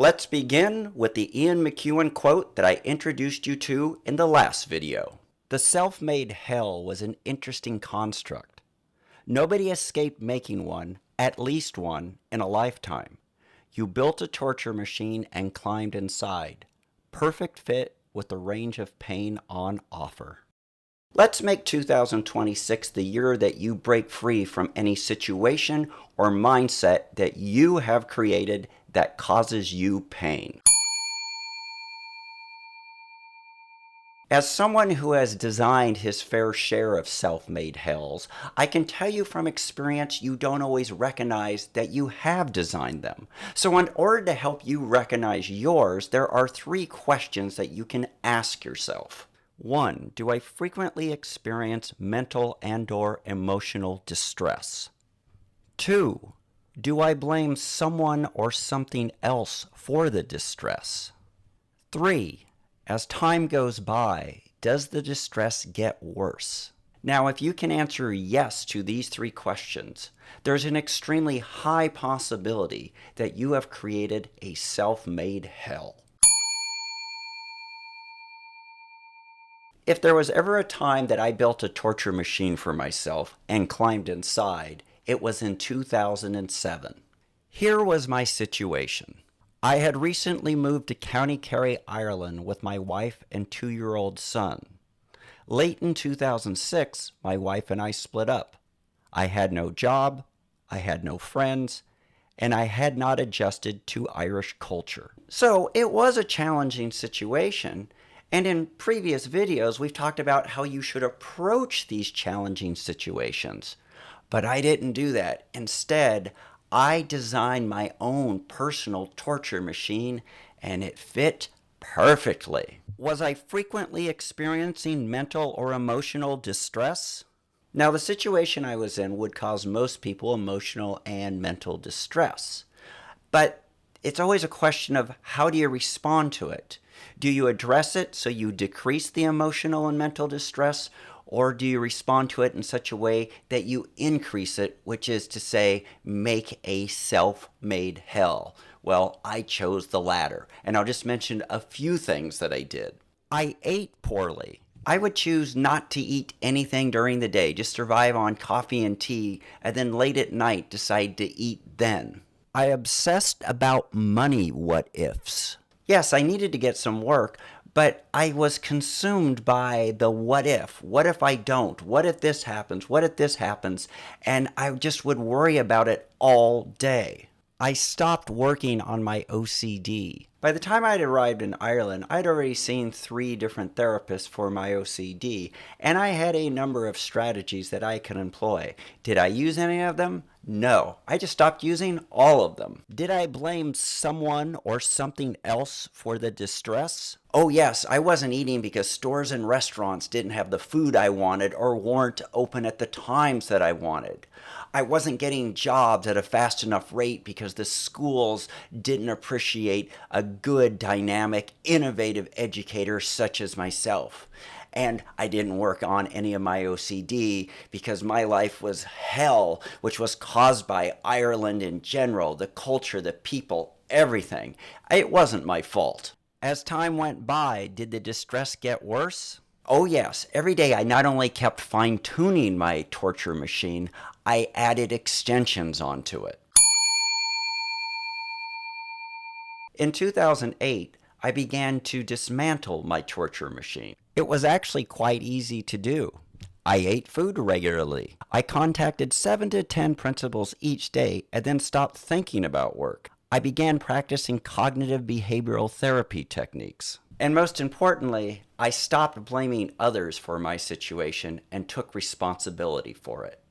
Let's begin with the Ian McEwan quote that I introduced you to in the last video. The self-made hell was an interesting construct. Nobody escaped making one, at least one, in a lifetime. You built a torture machine and climbed inside. Perfect fit with the range of pain on offer. Let's make 2026 the year that you break free from any situation or mindset that you have created that causes you pain. As someone who has designed his fair share of self-made hells, I can tell you from experience you don't always recognize that you have designed them. So in order to help you recognize yours, there are 3 questions that you can ask yourself. 1. Do I frequently experience mental and/or emotional distress? 2. Do I blame someone or something else for the distress? 3. As time goes by, does the distress get worse? Now, if you can answer yes to these 3 questions, there's an extremely high possibility that you have created a self-made hell. If there was ever a time that I built a torture machine for myself and climbed inside, it was in 2007. Here was my situation. I had recently moved to County Kerry, Ireland with my wife and 2-year-old son. Late in 2006, my wife and I split up. I had no job, I had no friends, and I had not adjusted to Irish culture. So it was a challenging situation. And in previous videos, we've talked about how you should approach these challenging situations. But I didn't do that. Instead, I designed my own personal torture machine, and it fit perfectly. Was I frequently experiencing mental or emotional distress? Now, the situation I was in would cause most people emotional and mental distress. But it's always a question of how do you respond to it? Do you address it so you decrease the emotional and mental distress, or do you respond to it in such a way that you increase it, which is to say, make a self-made hell? Well, I chose the latter, and I'll just mention a few things that I did. I ate poorly. I would choose not to eat anything during the day, just survive on coffee and tea, and then late at night decide to eat then. I obsessed about money what-ifs. Yes, I needed to get some work, but I was consumed by the what if. What if I don't? What if this happens? What if this happens? And I just would worry about it all day. I stopped working on my OCD. By the time I'd arrived in Ireland, I'd already seen 3 different therapists for my OCD, and I had a number of strategies that I could employ. Did I use any of them? No. I just stopped using all of them. Did I blame someone or something else for the distress? Oh yes, I wasn't eating because stores and restaurants didn't have the food I wanted or weren't open at the times that I wanted. I wasn't getting jobs at a fast enough rate because the schools didn't appreciate a good, dynamic, innovative educator such as myself. And I didn't work on any of my OCD because my life was hell, which was caused by Ireland in general, the culture, the people, everything. It wasn't my fault. As time went by, did the distress get worse? Oh yes, every day I not only kept fine-tuning my torture machine, I added extensions onto it. In 2008, I began to dismantle my torture machine. It was actually quite easy to do. I ate food regularly. I contacted 7 to 10 principals each day and then stopped thinking about work. I began practicing cognitive behavioral therapy techniques. And most importantly, I stopped blaming others for my situation and took responsibility for it.